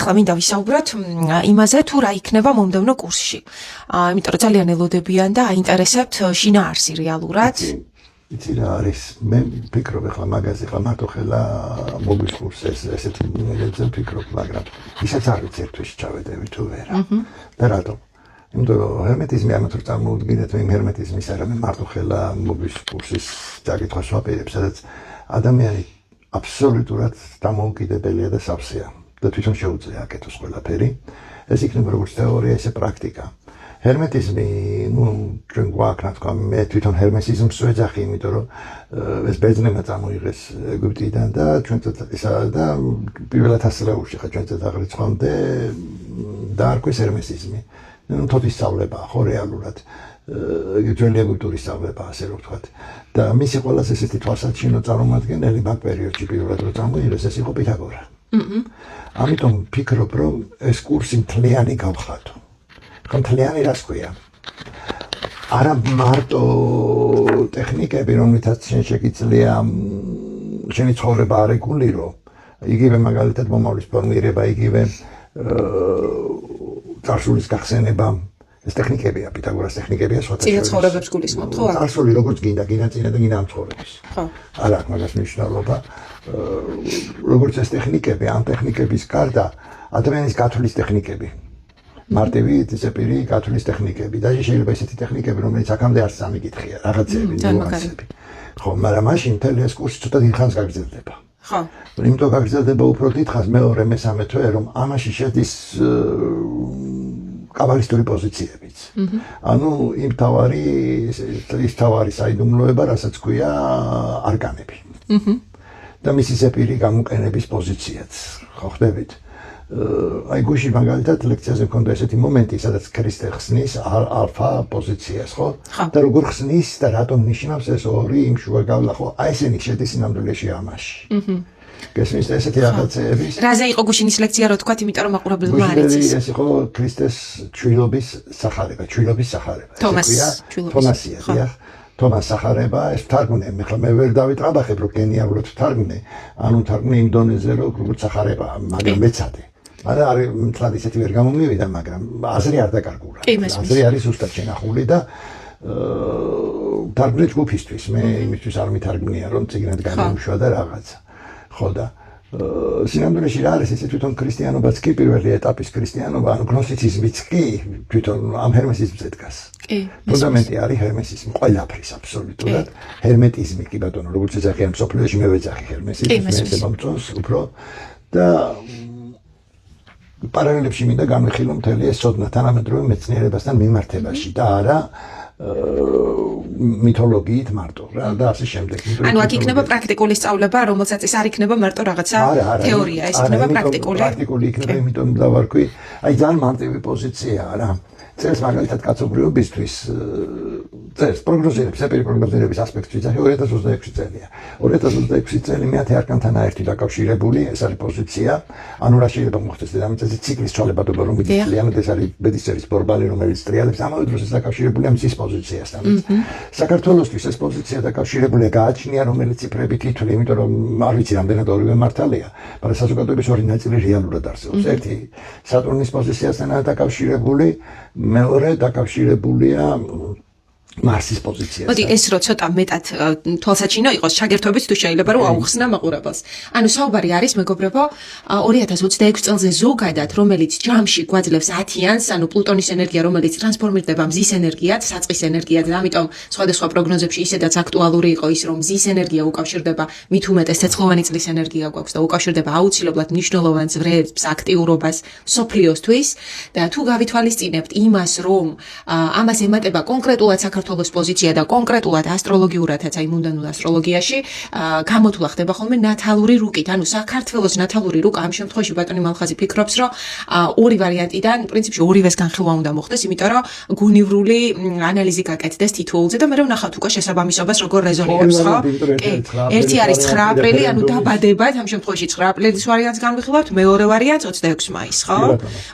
ახლა მინდა ვისაუბროთ იმაზე, თუ რა იქნება მომდევნო კურსში. იმიტომ რომ ძალიან ელოდებიან და აინტერესებთ შინაარსი რეალურად. იცი რა არის, მე ვფიქრობ ახლა მაგაზე, ხა მარტო ხელა მოგიხურს ესეთი მიღებზე ვფიქრობ, მაგრამ ისაც არ ვიცი ერთვეში ჩავედები თუ ვერა. და რატომ? იმიტომ რომ ჰერმეტიზმი ამათ რო წარმოუდგინეთ, იმ ჰერმეტიზმის არამე მარტო ხელა მოგიხურსის დაკითხვას ვაპირებ, სადაც ადამიანი აბსოლუტურად დამოუკიდებელია და სავსეა და თვითონ შეუძლია აკეთოს ყველაფერი. ეს იქნება როგორც თეორია, ისე პრაქტიკა. ჰერმეტიზმი, ჩვენ გვაქვს, რა თქვა, მე თვითონ ჰერმესიზმს ვეძახი, იმიტომ რომ ეს ბერძნებმა წამოიღეს ეგვიპტიდან და ჩვენც ისა და პირველად ასწავლეულში ხა ჩვენც აღრიცხვამდე დაარქვეს ჰერმესიზმი. თოთის სწავლებაა, ხო, რეალურად. ძველი ეგვიპტური სწავლებაა, ასე რომ ვთქვათ. და მისი ყველაზე ესეთი თვალსაჩინო წარმომადგენელი მაგ პერიოდში პირველად რო წამოიღეს, ეს იყო პითაგორა. ამიტომ ვფიქრობ, რომ ეს კურსი მთლიანი გავხატო. ხომ მთლიანი რას ქვია? არა მარტო ტექნიკები, რომლითაც შენ შეგიძლია შენი ცხოვრება არეგულირო, იგივე მაგალითად მომავლის ფორმირება, იგივე წარსულის გახსენება, ეს ტექნიკებია, პითაგორას ტექნიკებია სხვათა შორის. ცხოვრებებს გულისხმობ, ხო? წარსული როგორც გინდა წინა და გინდა ამ ცხოვრების. ხო. არ აქვს მაგას მნიშვნელობა. როგორც ეს ტექნიკები, ამ ტექნიკების გარდა ადამიანის გათვლის ტექნიკები. მარტივი ზეპირი გათვლის ტექნიკები. და შეიძლება ესეთი ტექნიკები, რომელიც აქამდე არც სამიკითხია, რაღაცები, ნიუანსები. ხო, მაგრამ მაშინ მთელი ეს კურსი ცოტა დიდხანს გაგრძელდება. ხო. იმიტომ გაგრძელდება უფრო დიდხანს მეორე, მესამე თვე, რომ ამაში შედის კაბალისტური პოზიციებიც. ანუ ის თავარი საიდუმლოება, რასაც ქვია არკანები. და მისი ზეპირი გამოყენების პოზიციაც, ხო ხდებით? აი გუშინ მაგალითად ლექციაზე მქონდა ესეთი მომენტი, სადაც ქრისტე ხსნის ალფა პოზიციას, ხო? და როგორ ხსნის და რატომ ნიშნავს ეს ორი იმ შუაგავლა, ხო? აი ესენი შედის ნამდვილეში ამაში. გესმის ესეთი რაღაცეების. რაზე იყო გუშინის ლექცია, რო თქვათ, იმიტომ რომ მაყურებელმა არ იცის. ეს იყო ქრისტეს ჩვილობის სახარება. თომასია, დიახ. თომას სახარება, ეს ვთარგმნე, ახლა მე ვერ დავიტრაბახებ, რომ გენიალურად ვთარგმნე, ანუ ვთარგმნე იმ დონეზე, რომ როგორც სახარება, მაგრამ მეცადე. მაგრამ არის მთლად ისეთი ვერ გამომივიდა, მაგრამ აზრი არ დაკარგულა. აზრი არის ზუსტად შენახული და ვთარგმნე ჯგუფისთვის, მე იმისთვის არ მითარგმნია, რომ წიგნად გამოვუშვა და რაღაცა. ხო და სინამდვილეში რა არის ესე თვითონ ქრისტიანობაც კი პირველი ეტაპის ქრისტიანობა, ანუ გნოსიციზმიც კი თვითონ ამ ჰერმესიზმზე დგას. ფუნდამენტი არის ჰერმესიზმი, ყველაფრის აბსოლუტურად. ჰერმეტიზმი კი ბატონო, როგორც ეძახი ამ სოფლიოში მე ვეძახი ჰერმესიზმს, მე ესე მომწონს უფრო და პარალელებში მინდა განვიხილო მთელი ეს ცოდნა თანამედროვე მეცნიერებასთან მიმართებაში და არა მითოლოგიით მარტო რა და ასე შემდეგ. ანუ აქ იქნება პრაქტიკული სწავლება, რომელსაც ეს არ იქნება მარტო რაღაცა თეორია, ეს იქნება პრაქტიკული. პრაქტიკული იქნება, იმიტომ დავარქვი, აი ძალიან მარტივი პოზიციაა რა. წერს მაგალითად კაცობრიობისთვის წერს პროგნოზირებს, ზეპირი პროგნოზირების ასპექტს ვიძახი 2026 წელია. 2026 წელი მეათე არკანთან ერთი დაკავშირებული, ეს არის პოზიცია, ანუ რა შეიძლება მოხდეს დედამიწაზე ციკლის ცვალებადობა, რომ მიდივლიანად ეს არის ბედისწერის ბორბალი, რომელიც ტრიალებს, ამავე დროს ეს დაკავშირებულია მზის პოზიციასთან. საქართველოსთვის ეს პოზიცია დაკავშირებულია გააჩნია, რომელიც ციფრებით ითვლი, იმიტომ რომ არ ვიცი რამდენად ორივე მართალია, მაგრამ საზოგადოების ორი ნაწილი რეალურად არსებობს. ერთი სატურნის პოზიციასთანაა დაკავშირებული, მეორე დაკავშირებულია მარსის პოზიციას. მოდი ეს რო ცოტა მეტად თვალსაჩინო იყოს ჩაგერთობით თუ შეიძლება რომ აუხსნა მაყურებელს. ანუ საუბარი არის მეგობრებო 2026 წელზე ზოგადად რომელიც ჯამში გვაძლევს 10-იანს, ანუ პლუტონის ენერგია რომელიც ტრანსფორმირდება მზის ენერგიად, საწყის ენერგიად და ამიტომ სხვადასხვა პროგნოზებში ისედაც აქტუალური იყო ის რომ მზის ენერგია უკავშირდება მით უმეტეს ცეცხლოვანი წყლის ენერგია გვაქვს და უკავშირდება აუცილებლად მნიშვნელოვან ძვრებს, აქტიურობას სოფლიოსთვის და თუ გავითვალისწინებთ იმას რომ ამას ემატება კონკრეტულად საქართველოს პოზიცია და კონკრეტულად ასტროლოგიურადაც აი მუნდანულ ასტროლოგიაში გამოთვლა ხდება ხოლმე ნათალური რუკით. ანუ საქართველოს ნათალური რუკა ამ შემთხვევაში ბატონი მალხაზი ფიქრობს, რომ ორი ვარიანტიდან პრინციპში ორივეს განხილვა უნდა მოხდეს, იმიტომ რომ გუნივრული ანალიზი გაკეთდეს თითოეულზე და მე ვნახავთ უკვე შესაბამისობას როგორ რეზონირებს, ხო? ერთი არის 9 აპრილი, ანუ დაბადებად, ამ შემთხვევაში 9 აპრილის ვარიანტს განვიხილავთ, მეორე ვარიანტს 26 მაისს, ხო?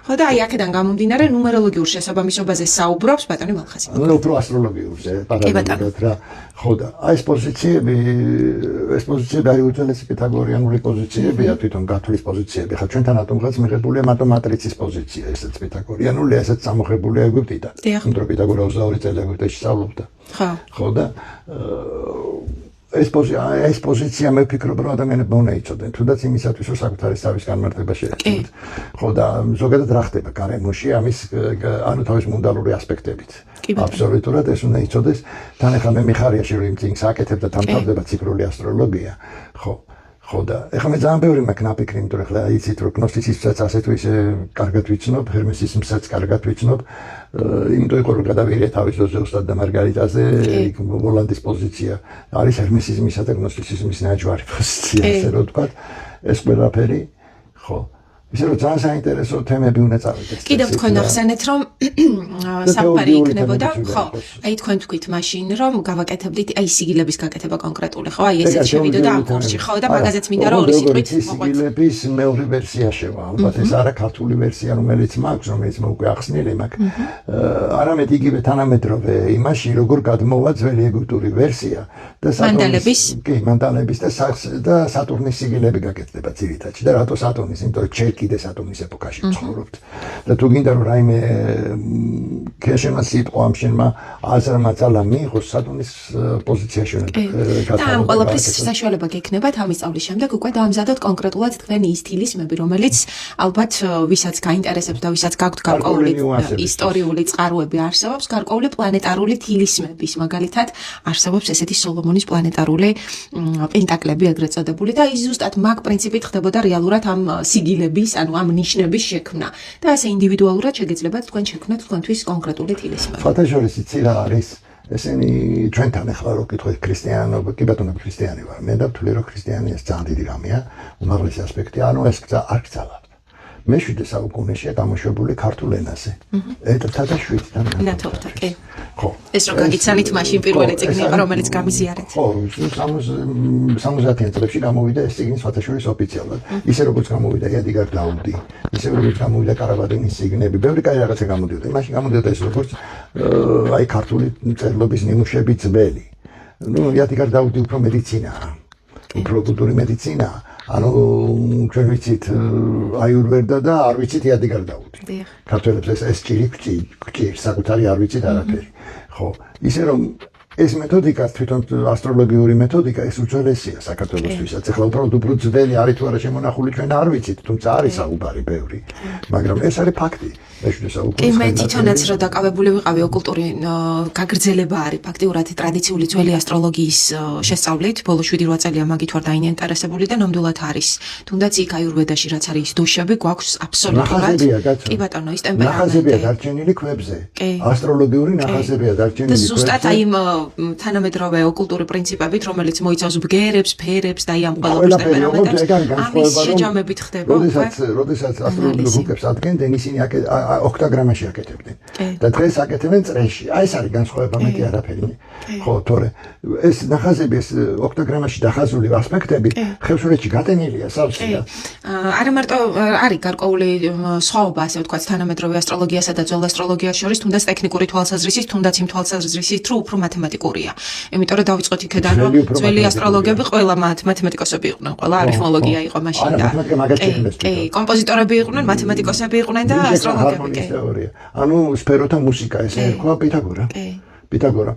ხო და აი აქედან გამომდინარე ნუმეროლოგიურ შესაბამისობაზე საუბრობს ბატონი მალხაზი. ანუ უფრო ასტროლოგია ასტროლოგიურზე პარალელურად რა. ხო და აი ეს პოზიციები არის უძველესი პითაგორიანული პოზიციებია, თვითონ გათვლის პოზიციები. ხა ჩვენთან ატომღაც მიღებულია მარტო მატრიცის პოზიცია, ესეც პითაგორიანული, ესეც გამოხებულია ეგვიპტიდან. იმიტომ პითაგორა 22 წელი ეგვიპტეში სწავლობდა. ხო და ეს პოზიცია მე ვფიქრობ, რომ ადამიანებმა უნდა იცოდნენ, თუნდაც იმისათვის, რომ საკუთარი თავის განმარტება შეეცდათ. ხო და ზოგადად რა ხდება გარემოში ამის ანუ თავის მუნდალური ასპექტებით. აბსოლუტურად ეს უნდა იცოდეს. თან ახლა მე მიხარიაში რომ იმ წინს აკეთებ და დამთავრდება ციფრული ასტროლოგია. ხო და ეხლა მე ძალიან ბევრი მაქვს ნაფიქრი, იმიტომ რომ ეხლა იცით რომ გნოსტიციზმსაც ასე თუ ისე კარგად ვიცნობ, ჰერმესიზმსაც კარგად ვიცნობ. იმიტომ იყო რომ გადავიღე თავის ძოზე ოსტატ და მარგარიტაზე, იქ ვოლანდის პოზიცია არის ჰერმესიზმისა და გნოსტიციზმის ნაჯვარი პოზიცია, ასე რომ ვთქვა. ეს ყველაფერი, ხო. ისე რომ ძალიან საინტერესო თემები უნდა წავიდეს. კიდევ თქვენ ახსენეთ რომ საფარი იქნებოდა, ხო. აი თქვენ თქვით მაშინ რომ გავაკეთებდით აი სიგილების გაკეთება კონკრეტული, ხო? აი ესეც შევიდოდა ამ კურსში, ხო? და მაგაზეც მინდა რომ ორი სიტყვით მოყვეთ. სიგილების მეორე ვერსია შევა, ალბათ ეს არა ქართული ვერსია, რომელიც მაქვს, რომელიც მე უკვე ახსნილი მაქვს. არამედ იგივე თანამედროვე იმაში, როგორ გადმოვა ძველი ეგვიპტური ვერსია და მანდალების და სატურნის სიგილები გაკეთდება ძირითადში და რატო სატურნის? იმიტომ რომ კიდე სატურნის ეპოქაში ცხოვრობთ და თუ გინდა რომ რაიმე ქეშემა სიტყვა ამ შენმა აზრმა ძალა მიიღოს სატურნის პოზიციაში უნდა და ამ ყველაფრის საშუალება გექნება თავის სწავლის შემდეგ უკვე დაამზადოთ კონკრეტულად თქვენი ის თილისმები, რომელიც ალბათ ვისაც გაინტერესებს და ვისაც გაქვთ გარკვეული ისტორიული წყაროები არსებობს, გარკვეული პლანეტარული თილისმების, მაგალითად არსებობს ესეთი სოლომონის პლანეტარული პენტაკლები ეგრეთ წოდებული და ის ზუსტად მაგ პრინციპით ხდებოდა რეალურად ამ სიგილების ანუ ამ ნიშნების შექმნა და ასე ინდივიდუალურად შეგეძლებათ თქვენ შექმნათ თქვენთვის კონკრეტული თილისმები. სხვათა შორის იცი რა არის? ესენი ჩვენთან ახლა რო კითხოთ ქრისტიანობა, კი ბატონო ქრისტიანი ვარ. მე და ვთვლი რომ ქრისტიანია ძალიან დიდი რამეა, უმაღლესი ასპექტია, ანუ ეს არ გძალავთ. მე-7 საუკუნეშია გამოშვებული ქართულ ენაზე. ეტთა და 7-დან ნათობთა, კი. ხო. ეს რო გაგიცანით მაშინ პირველი წიგნი იყო, რომელიც გამიზიარეთ. ხო, 70-იან წლებში გამოვიდა ეს წიგნი სხვათა შორის ოფიციალურად. ისე როგორც გამოვიდა იადიგარ დაუდი, ისე როგორც გამოვიდა კარაბადინის წიგნები, ბევრი კაი რაღაცა გამოდიოდა. მაშინ გამოდიოდა ეს როგორც აი ქართული წერლობის ნიმუშები ძველი. ნუ იადიგარ დაუდი უფრო მედიცინაა. უფრო კულტურული მედიცინაა. ანუ ჩვენ ვიცით აიურვერდა და არ ვიცით იადიგარ დაუდი. ქართველებს ეს ჭირი გჭირს, საკუთარი არ ვიცით არაფერი. ხო, ისე რომ ეს მეთოდიკა, თვითონ ასტროლოგიური მეთოდიკა, ეს უძველესია საქართველოსთვისაც. ეხლა უფრო ძველი არის თუ არა შემონახული ჩვენ არ ვიცით, თუმცა არის საუბარი ბევრი. მაგრამ ეს არის ფაქტი. მე თვითონაც რომ დაკავებული ვიყავი ოკულტური გაგრძელება არის ფაქტიურად ტრადიციული ძველი ასტროლოგიის შესწავლით. ბოლო 7-8 წელია მაგით ვარ დაინტერესებული და ნამდვილად არის. თუნდაც იქ აიურვედაში რაც არის დოშები გვაქვს აბსოლუტურად. კი ბატონო, ის ტემპერამენტი. ნახაზებია დარჩენილი ქვებზე. ასტროლოგიური ნახაზებია დარჩენილი ქვებზე. ზუსტად აი თანამედროვე ოკულტური პრინციპებით, რომელიც მოიცავს ბგერებს, ფერებს და აი ამ ყველაფერს ტემპერამენტებს. ამის შეჯამებით ხდება. როდესაც ასტროლოგიურ რუკებს ადგენდნენ, ისინი ოქტაგრამაში აკეთებდნენ. და დღეს აკეთებენ წრეში. აი ეს არის განსხვავება, მეტი არაფერი. ხო, თორე ეს ნახაზები, ეს ოქტაგრამაში დახაზული ასპექტები ხევსურეთში გატენილია სავსეა. არა მარტო არის გარკვეული სხვაობა, ასე ვთქვათ, თანამედროვე ასტროლოგიასა და ძველ ასტროლოგიას შორის, თუნდაც ტექნიკური თვალსაზრისით, თუნდაც იმ თვალსაზრისით, რომ უფრო მათემატიკურია. იმიტომ რომ დავიწყოთ იქედან, რომ ძველი ასტროლოგები ყველა მათემატიკოსები იყვნენ, ყველა არითმოლოგია იყო მაშინ და კომპოზიტორები იყვნენ, მათემატიკოსები იყვნენ და ასტროლოგები. ანუ სფეროთა მუსიკა ესე ერქვა პითაგორა. პითაგორა.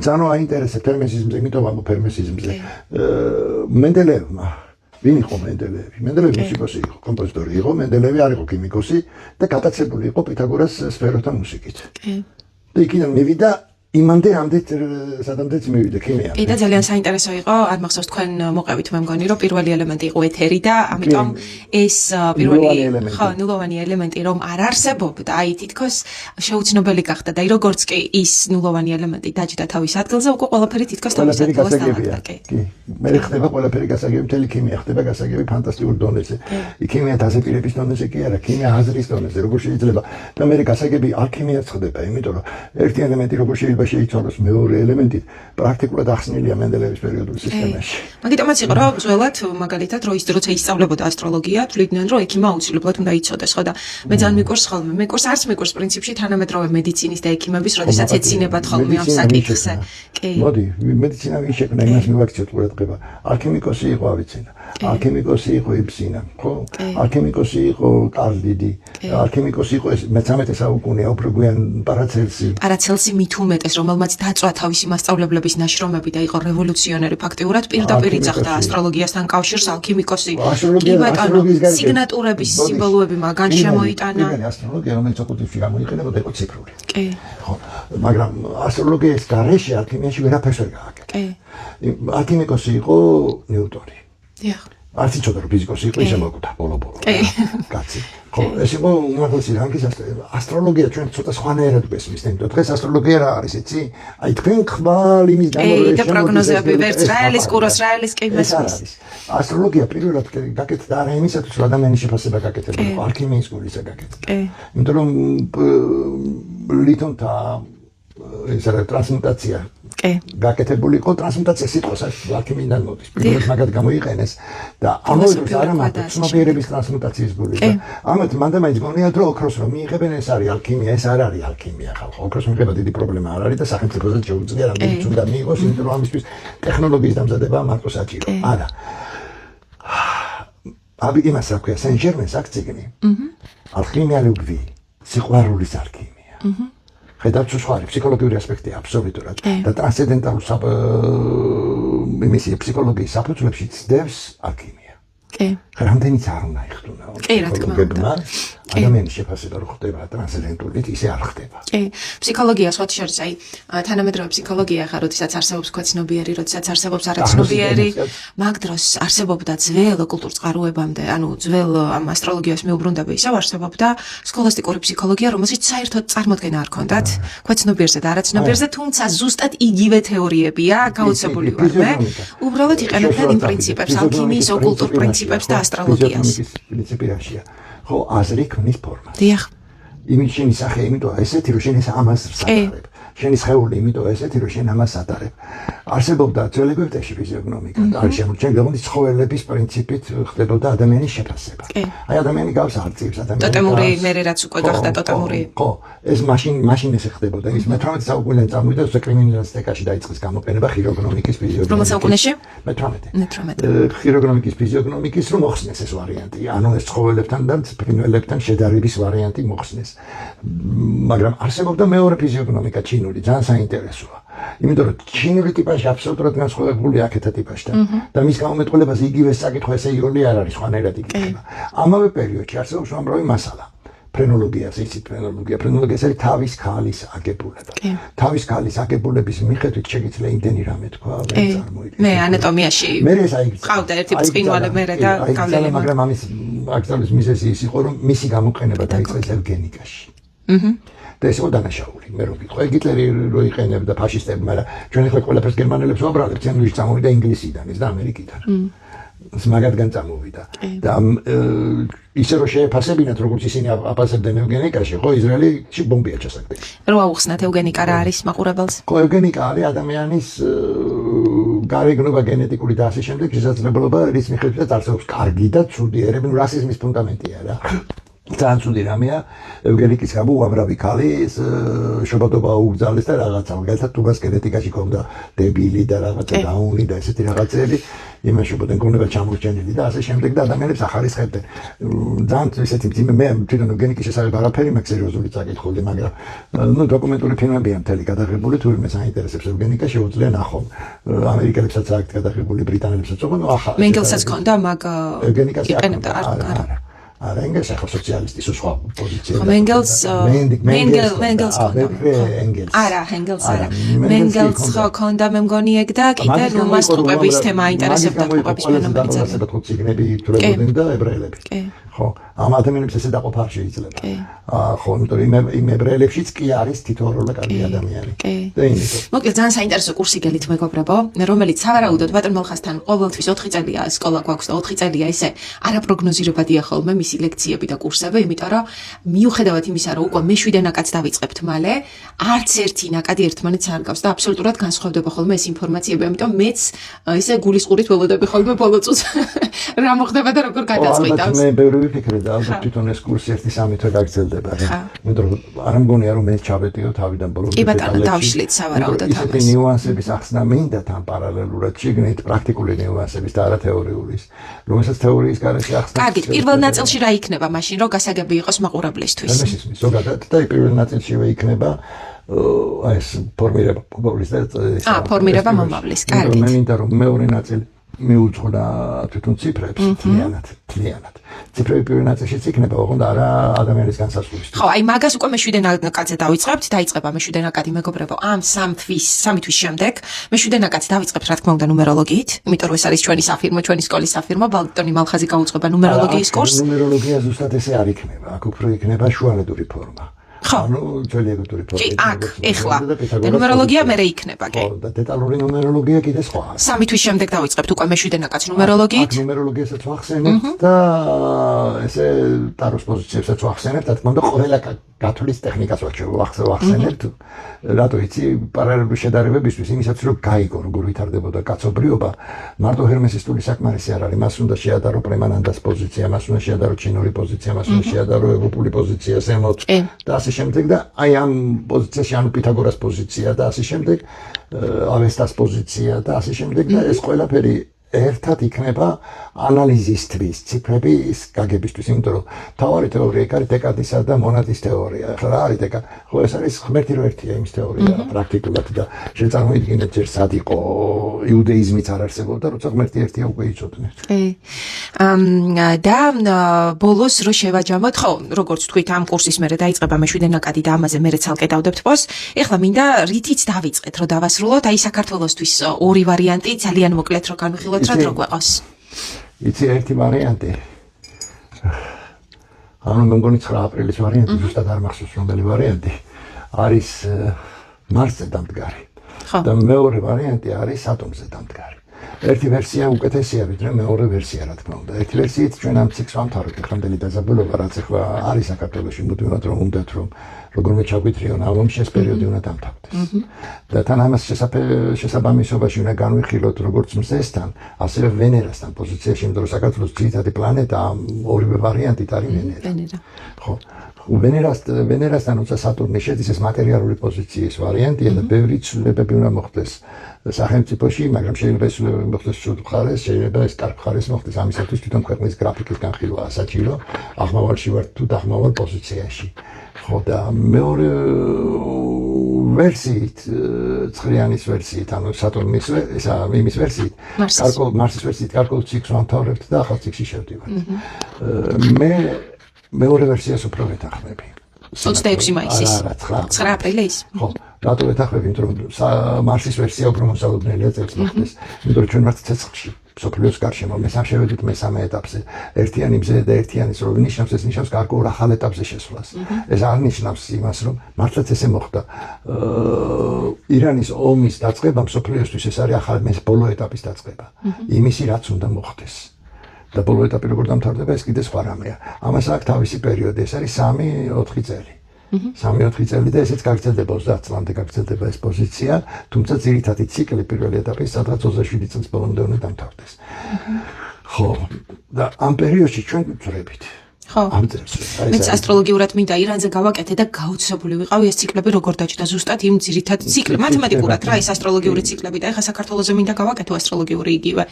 ძალიან აინტერესებს ჰერმესიზმზე, იმიტომ ვამბობ ჰერმესიზმზე. მენდელევმა ვინ იყო მენდელევი? მენდელევი მუსიკოსი იყო, კომპოზიტორი იყო, მენდელევი არ იყო ქიმიკოსი და გატაცებული იყო პითაგორას სფეროთა მუსიკით. და იქიდან მივიდა იმამდე ამდეთ სადამდეც მივიდა ქიმია. კი და ძალიან საინტერესო იყო, არ მახსოვს თქვენ მოყევით მე მგონი, რომ პირველი ელემენტი იყო ეთერი და ამიტომ ეს პირველი ნულოვანი ელემენტი რომ არ არსებობდა, აი თითქოს შეუცნობელი გახდა და როგორც კი ის ნულოვანი ელემენტი დაჯდა თავის ადგილზე, უკვე ყველაფერი თითქოს თავის ადგილას დაარსდა. კი. მე ხდება ყველაფერი გასაგები, მთელი ქიმია ხდება გასაგები ფანტასტიკურ დონეზე. ქიმია დაზეპირების დონეზე კი არა, ქიმია აზრის დონეზე, როგორ შეიძლება და მე გასაგები ალქიმიაც ხდება, იმიტომ რომ ერთი ელემენტი როგორ შეიძლება შეგრძნება შეიცვალოს მეორე ელემენტით პრაქტიკულად ახსნილია მენდელევის პერიოდულ სისტემაში. მაგიტომაც იყო რომ ძველად მაგალითად როცა ისწავლებოდა ასტროლოგია, თვლიდნენ რომ ექიმა აუცილებლად უნდა იცოდეს, ხო და მე ძალიან მიყვარს ხოლმე. არც მიყვარს პრინციპში თანამედროვე მედიცინის და ექიმების, როდესაც ეცინებათ ხოლმე ამ საკითხზე. კი. მოდი, მედიცინა ვინ შექმნა, იმას მივაქციოთ ყურადღება. ალქიმიკოსი იყო ავიცინა. ალქიმიკოსი იყო იბსინა, ხო? ალქიმიკოსი იყო კარლ დიდი. ალქიმიკოსი იყო მე-13 საუკუნეა უფრო გვიან პარაცელსი მით უმეტეს, რომელმაც დაწვა თავისი მასწავლებლების ნაშრომები და იყო რევოლუციონერი ფაქტიურად პირდაპირ იძახდა ასტროლოგიასთან კავშირს ალქიმიკოსი. კი ბატონო, სიგნატურების სიმბოლოები მაგან შემოიტანა. ასტროლოგია რომელიც ოკულტიზმში გამოიყენებოდა იყო ციფრული. კი. ხო, მაგრამ ასტროლოგიის გარეშე ალქიმიაში ვერაფერს ვერ გააკეთა. კი. ალქიმიკოსი იყო ნიუტონი. დიახ. არც იცოდა რომ ფიზიკოსი იყო ისე მოკვდა ბოლო-ბოლო. კაცი. ხო, ეს იყო უმაღლესი რანგის ასტროლოგია ჩვენ ცოტა სხვანაირად გვესმის, იმიტომ დღეს ასტროლოგია რა არის, იცი? აი თქვენ ხვალ იმის და პროგნოზები ვერც რაელის კუროს რაელის კი მესმის. ასტროლოგია პირველად გაკეთდა არა იმისათვის რომ ადამიანის შეფასება გაკეთებოდა, ალქიმიის გულისა გაკეთდა. იმიტომ რომ ლითონთა ეს რა ტრანსმუტაცია გაკეთებული იყო ტრანსმუტაცია სიტყვას ალქიმიიდან მოდის. პირველად მაგათ გამოიყენეს და ამავე დროს არ ამატა ცნობიერების ტრანსმუტაციის გული. ამათ მანდამაინც გონიათ რომ ოქროს რომ მიიღებენ ეს არის ალქიმია, ეს არ არის ალქიმია ხალხო. ოქროს მიღება დიდი პრობლემა არ არის და სახელმწიფოსაც შეუძლია რამდენიც უნდა მიიღოს, იმიტომ რომ ამისთვის ტექნოლოგიის დამზადება მარტო საჭირო. არა. აბი იმას რა ქვია, სენ-ჟერმენს აქ ციგნი. ალქიმია ლუბვი, სიყვარულის ალქიმია. ხედავთ სხვა ფსიქოლოგიური ასპექტი აბსოლუტურად და ტრანსცენდენტალურ იმისი ფსიქოლოგიის საფუძვლებში ცდებს ალქიმია. კი. რამდენიც არ უნდა იხდუნა. კი, რა თქმა უნდა. ადამიანის შეფასება რო ხდება ტრანსცენდენტულით, ისე არ ხდება. კი, ფსიქოლოგია სხვა შორის აი თანამედროვე ფსიქოლოგია ხარ, როდესაც არსებობს ქვაცნობიერი, როდესაც არსებობს არაცნობიერი, მაგ დროს არსებობდა ძველ კულტურ წყაროებამდე, ანუ ძველ ამ ასტროლოგიას მიუბრუნდები ისევ არსებობდა სქოლასტიკური ფსიქოლოგია, რომელშიც საერთოდ წარმოდგენა არ ჰქონდათ ქვაცნობიერზე და არაცნობიერზე, თუმცა ზუსტად იგივე თეორიებია გაუცებული ვარ მე. უბრალოდ იყენებდნენ იმ პრინციპებს, ალქიმიის ოკულტურ პრინციპებს და ასტროლოგიას. პრინციპიაშია. ხო, აზრი ქმნის ფორმას. დიახ. იმით შენი სახე, იმიტომ ესეთი რომ შენ ეს ამას სატარებ. შენი სხეული, იმიტომ ესეთი რომ შენ ამას სატარებ. არსებობდა ძველ ეგვიპტეში ფიზიოგნომიკა. არის შემორჩენილი გეომეტრის ცხოველების პრინციპით ხდებოდა ადამიანის შეფასება. აი ადამიანი გავს არწივს, ადამიანი. ტოტემური მერე რაც უკვე გახდა ტოტემური. ხო, ეს მაშინ ესე ხდებოდა. ის მე-18 საუკუნიდან წამოვიდა კრიმინალისტიკაში დაიწყეს გამოყენება ხიროგნომიკის ფიზიოგნომიკის. რომელ საუკუნეში? მე-18. ხიროგნომიკის ფიზიოგნომიკის რომ მოხსნეს ეს ვარიანტი. ანუ ეს ცხოველებთან და ფრინველებთან შედარების ვარიანტი მოხსნეს. მაგრამ არსებობდა მეორე ფიზიოგნომიკა ჩინური, ძალიან საინტერესოა. იმიტომ რომ ჩინური ტიპაჟი აბსოლუტურად განსხვავებულია აქეთა ტიპაჟთან და მის გამომეტყველებას იგივე საკითხი ესე იროლი არ არის, სხვანაირად იკითხება. ამავე პერიოდში არსებობს უამრავი მასალა. ფრენოლოგიას, იცით ფრენოლოგია ეს არის თავის ქალის აგებულება. თავის ქალის აგებულების მიხედვით შეგიძლია იმდენი რამე თქვა, ვერ წარმოიდგინე. მე ანატომიაში მე ეს აი ყავდა ერთი ბრწყინვალე მერე და გავლენა. მაგრამ ამის აკრძალვის მიზეზი ის იყო, რომ მისი გამოყენება დაიწყეს ევგენიკაში. და ეს იყო დანაშაული. მე რო ვიტყვი, ჰიტლერი რო იყენებდა ფაშისტები, მაგრამ ჩვენ ახლა ყველაფერს გერმანელებს ვაბრალებთ, სენდვიჩი წამოვიდა ინგლისიდან, ეს და ამერიკიდან. ეს მაგათგან წამოვიდა. და ისე რომ შეეფასებინათ, როგორც ისინი აფასებდნენ ევგენიკაში, ხო, ისრაელში ბომბია ჩასაგდები. რო აუხსნათ ევგენიკა რა არის მაყურებელს? ხო, ევგენიკა არის ადამიანის გარეგნობა, გენეტიკური და ასე შემდეგ შესაძლებლობა, რის მიხედვითაც არსებობს კარგი და ცუდი ერები, რასიზმის ფუნდამენტია რა. ძალიან ცუდი რამეა, ევგენიკის გამო უამრავი ქალი შობადობა უგზავნეს და რაღაცა, მაგალითად თუბას გენეტიკაში ქონდა დებილი და რაღაცა დაუნი და ესეთი რაღაცები, იმაშობოდნენ გონება ჩამორჩენილი და ასე შემდეგ და ადამიანებს ახარისხებდნენ. ძალიან ესეთი მე თვითონ ევგენიკის შესახებ არაფერი მაქვს სერიოზული წაკითხული, მაგრამ ნუ დოკუმენტური ფილმებია მთელი გადაღებული, თუ ვინმე საინტერესებს ევგენიკა შეუძლია ნახონ. ამერიკელებსაც აქვს გადაღებული, ბრიტანელებსაც ოღონდ ახლა მენგელსაც ქონდა მაგ ევგენიკას იყენებდა არა. არა, ენგელს ახლა სოციალისტის სხვა პოზიცია. მენგელს არა, ენგელს არა. მენგელს ქონდა მე მგონი ეგ და კიდე ნუ მას ტყუპების თემა აინტერესებდა, ტყუპების ფენომენი წერდა. ხო, ციგნები ითვლებოდნენ და ებრაელები. ხო, ამ ადამიანებს ესე დაყოფა არ შეიძლება. ხო, იმიტომ რომ იმ ებრაელებშიც კი არის თითოეული კარგი ადამიანი. და იმიტომ. მოკლედ ძალიან საინტერესო კურსი გელით მეგობრებო, რომელიც სავარაუდოდ ბატონ მალხასთან ყოველთვის 4 წელია სკოლა გვაქვს და 4 წელია ესე არაპროგნოზირებადია ხოლმე მის მისი ლექციები და კურსები, იმიტომ რომ მიუხედავად იმისა, რომ უკვე მე-7 ნაკადს დავიწყებთ მალე, არც ერთი ნაკადი ერთმანეთს არ გავს და აბსოლუტურად განსხვავდება ხოლმე ეს ინფორმაციები, ამიტომ მეც ისე გულისყურით ველოდები ხოლმე ბოლო წუთს რა მოხდება და როგორ გადაწყვიტავს. მე ბევრი ვიფიქრე და ალბათ თვითონ ეს კურსი 1-3 თვე გაგრძელდება რა. იმიტომ რომ არ მგონია რომ მე ჩავედიო თავიდან ბოლომდე. კი ბატონო, დავშლით სავარაუდოდ ამას. ისეთი ნიუანსების ახსნა მინდა თან პარალელურად შეგნით პრაქტიკული ნიუანსების და არა თეორიულის. რომელსაც თეორიის გარეშე ახსნა. კარგით, პირველ ნაწილში რა იქნება მაშინ, რომ გასაგები იყოს მაყურებლისთვის? ზოგადად და პირველ ნაწილშივე იქნება აი ეს ფორმირება მომავლის და ფორმირება მომავლის, კარგით. მე მინდა რომ მეორე ნაწილი მიუძღვნა თვითონ ციფრებს თლიანად. ციფრები პირველ ნაწილშიც იქნება, ოღონდ არა ადამიანის განსაზღვრისთვის. ხო, აი მაგას უკვე მე-7 ნაკადზე დავიწყებთ, დაიწყება მე-7 ნაკადი მეგობრებო. ამ 3 თვის შემდეგ მე-7 ნაკადს დავიწყებთ რა თქმა უნდა ნუმეროლოგიით, იმიტომ რომ ეს არის ჩვენი საფირმო, ჩვენი სკოლის საფირმო, ბალტონი მალხაზი გაუწყება ნუმეროლოგიის კურსს. ნუმეროლოგია ზუსტად ესე არ იქნება, აქ უფრო იქნება შუალედური ფორმა. ანუ ძველი ეგვიპტური ფორმა. კი, აქ, ეხლა. და ნუმეროლოგია მერე იქნება, კი. ხო, და დეტალური ნუმეროლოგია კიდე სხვა. 3 თვის შემდეგ დავიწყებთ უკვე მე-7 ნაკადს ნუმეროლოგიით. ნუმეროლოგიასაც ვახსენებთ და ესე ტაროს პოზიციებსაც ვახსენებთ, რა თქმა უნდა, ყველა გათვლის ტექნიკას ვახსენებთ. რატო იცი, პარალელური შედარებებისთვის, იმისაც რომ გაიგო როგორ ვითარდებოდა კაცობრიობა, მარტო ჰერმესისტული საკმარისი არ არის. მას უნდა შეადარო პრემანანდას პოზიცია, მას უნდა შეადარო ჩინური პოზიცია, მას უნდა შეადარო ევროპული პოზიცია, ზემოთ და ასე შემდეგ და აი ამ პოზიციაში ანუ პითაგორას პოზიცია და ასე შემდეგ, ავესტას პოზიცია და ასე შემდეგ და ეს ყველაფერი ერთად იქნება ანალიზისთვის, ციფრების გაგებისთვის, იმიტომ რომ თავარი თეორია იქ არის დეკარტისა და მონადის თეორია. ახლა რა არის დეკარტი? ხო, ეს არის ღმერთი რო ერთია იმის თეორია პრაქტიკულად და შეწარმოიდგინეთ ჯერ სად იყო იუდეიზმიც არ არსებობდა, როცა ღმერთი ერთია უკვე იცოდნენ. და ბოლოს რო შევაჯამოთ, ხო, როგორც თქვით, ამ კურსის მერე დაიწყება მე-7 ნაკადი და ამაზე მერე ცალკე დავდებთ პოს. ეხლა მინდა რითიც დავიწყეთ, რომ დავასრულოთ, აი საქართველოსთვის ორი ვარიანტი, ძალიან მოკლედ რო განვიხილოთ. რა დრო გვეყავს? იცი ერთი ვარიანტი. ანუ მე მგონი 9 აპრილის ვარიანტი, ზუსტად არ მახსოვს რომელი ვარიანტი. არის მარსზე დამდგარი. და მეორე ვარიანტი არის ატომზე დამდგარი. ერთი ვერსია უკეთესია ვიდრე მეორე ვერსია რა თქმა უნდა. ერთი ვერსიით ჩვენ ამ ციკლს ვამთავრებთ ეხლამდელი დაძაბულობა, რაც ეხლა არის საქართველოში, მუდმივად რომ უნდათ რომ როგორმე ჩაგვიტრიონ ალბომში ეს პერიოდი უნდა დამთავრდეს. და თან ამას შესაბამისობაში უნდა განვიხილოთ როგორც მზესთან, ასევე ვენერასთან პოზიციაში, იმიტომ რომ საქართველოს ძირითადი პლანეტა ორივე ვარიანტით არის ვენერა. ხო. ვენერასთან როცა სატურნი შედის ეს მატერიალური პოზიციის ვარიანტია და ბევრი ცვლილებები უნდა მოხდეს სახელმწიფოში, მაგრამ შეიძლება ეს ცვლილებები მოხდეს სრულ მხარეს, შეიძლება ეს კარგ მხარეს მოხდეს. ამისათვის თვითონ ქვეყნის გრაფიკის განხილვაა საჭირო. აღმავალში ვართ თუ დაღმავალ პოზიციაში. ხო და მეორე ვერსიით, ცხრიანის ვერსიით, ანუ სატურნის იმის ვერსიით, მარსის ვერსიით გარკვეულ ციკლს ვამთავრებთ და ახალ ციკლში შევდივართ. მე მეორე ვერსიას უფრო ვეთანხმები. 26 მაისის. 9 აპრილის. ხო, რატო ვეთანხმები? იმიტომ რომ მარსის ვერსია უფრო მოსალოდნელია წელს მოხდეს. იმიტომ რომ ჩვენ ვართ ცეცხლში. სოფლიოს გარშემო მე სამ შევედით მესამე ეტაპზე. ერთიანი მზე და ერთიანის რო ნიშნავს, ეს ნიშნავს გარკვეულ ახალ ეტაპზე შესვლას. ეს არ ნიშნავს იმას, რომ მართლაც ესე მოხდა. ირანის ომის დაწყება სოფლიოსთვის ეს არის ახალი ბოლო ეტაპის დაწყება. იმისი რაც უნდა მოხდეს. და ბოლო ეტაპი როგორ დამთავრდება, ეს კიდე სხვა რამეა. ამას აქვს თავისი პერიოდი, ეს არის 3-4 წელი. 3-4 წელი და ესეც გაგრძელდება 30 წლამდე გაგრძელდება ეს პოზიცია, თუმცა ძირითადი ციკლი პირველი ეტაპი სადღაც 27 წლის ბოლომდე უნდა დამთავრდეს. ხო, და ამ პერიოდში ჩვენ ვწრებით. ხო. მეც ასტროლოგიურად მინდა ირანზე გავაკეთე და გაუცებული ვიყავი ეს ციკლები როგორ დაჭდა ზუსტად იმ ძირითად ციკლ მათემატიკურად რა ეს ასტროლოგიური ციკლები და ეხლა საქართველოზე მინდა გავაკეთო ასტროლოგიური იგივე.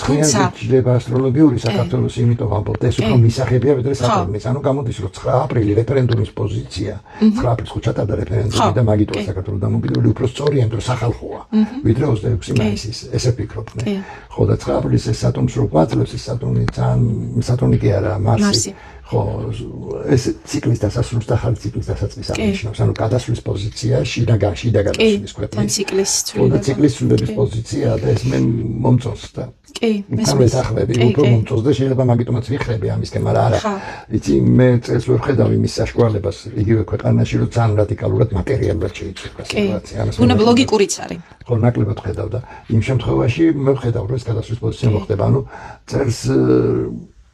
თუმცა შეიძლება ასტროლოგიური საქართველოს იმიტომ ვამბობთ ეს უფრო მისაღებია ვიდრე სატურნის. ანუ გამოდის რომ 9 აპრილი რეფერენდუმის პოზიცია, 9 აპრილს ხო ჩატარდა რეფერენდუმი და მაგიტოა საქართველოს დამოუკიდებელი უფრო სწორია, იმიტომ რომ სახალხოა. ვიდრე 26 მაისის, ესე ვფიქრობ მე. ხო და 9 აპრილის ეს სატურნს რო გვაძლევს ეს სატურნი კი არა, მარსი. ხო, ეს ციკლის დასასრულს და ახალი ციკლის დასაწყისს აღნიშნავს. ანუ გადასვლის პოზიცია, შიდა გადასვლის ქვეყნის. თან ციკლის ცვლილება. და ციკლის ცვლილების პოზიცია და ეს მე მომწონს და კი, მესმის ახლები, უფრო მომწონს და შეიძლება მაგიტომაც ვიხრები ამისკენ, მაგრამ არა. იცი, მე წელს ვერ ხედავ იმის საშუალებას იგივე ქვეყანაში, რომ ძალიან რადიკალურად მატერიალურად შეიცვალა სიტუაცია. ბუნება ლოგიკურიც არის. ხო, ნაკლებად ხედავ და იმ შემთხვევაში მე ვხედავ, რომ ეს გადასვლის პოზიცია მოხდება. ანუ წელს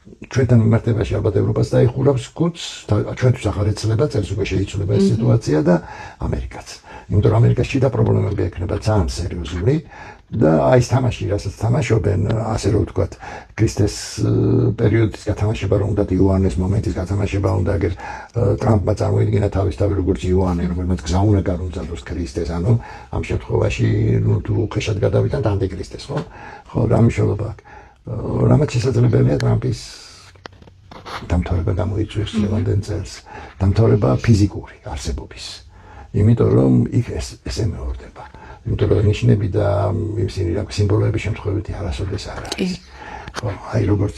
ჩვენთან მიმართებაში ალბათ ევროპას დაიხურავს კუც, ჩვენთვის ახალ ეცლება, წელს უკვე შეიცვლება ეს სიტუაცია და ამერიკაც. იმიტომ რომ ამერიკაში შიდა პრობლემები ექნება ძალიან სერიოზული და აი ეს თამაში, რასაც თამაშობენ, ასე რომ ვთქვათ, ქრისტეს პერიოდის გათამაშება რომ უნდა იოანეს მომენტის გათამაშება უნდა აგერ ტრამპმა წარმოიდგინა თავისთავად როგორც იოანე, რომელმაც გზა უნდა გაუმზადოს ქრისტეს, ანუ ამ შემთხვევაში თუ უხეშად გადავიტანთ ანტიქრისტეს, ხო? ხო, რა მნიშვნელობა აქვს? რამაც შესაძლებელია ტრამპის დამთავრება გამოიწვიოს ლევანდენ წელს, დამთავრება ფიზიკური არსებობის. იმიტომ რომ იქ ესე მეორდება. იმიტომ რომ ნიშნები და ისინი რა სიმბოლოების შემთხვევით არასოდეს არ არის. ხო, აი როგორც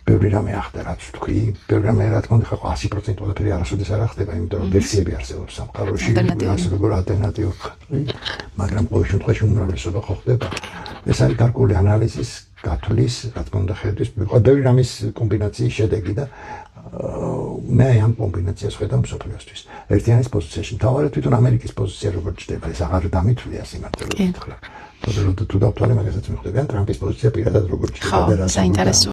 ბევრი რამე ახდა რაც თქვი, ბევრი რამე რა თქმა უნდა 100% ყველაფერი არასოდეს არ ახდება, იმიტომ რომ ვერსიები არსებობს სამყაროში, ასე როგორ ალტერნატივი, მაგრამ ყოველ შემთხვევაში უმრავლესობა ხო ხდება. ეს არის გარკვეული ანალიზის გათვლის, რა თქმა უნდა, ხედვის, ბევრი რამის კომბინაციის შედეგი და მე ამ კომბინაციას ხედავ მსოფლიოსთვის. ერთიანის პოზიციაში, თავარად თვითონ ამერიკის პოზიცია როგორ ჩდება, ეს აღარ დამითვლია სიმართლე გითხრა. თუ დავთვალე, მაგასაც მიხვდებიან ტრამპის პოზიცია პირადად როგორ ჩდება და რა. საინტერესო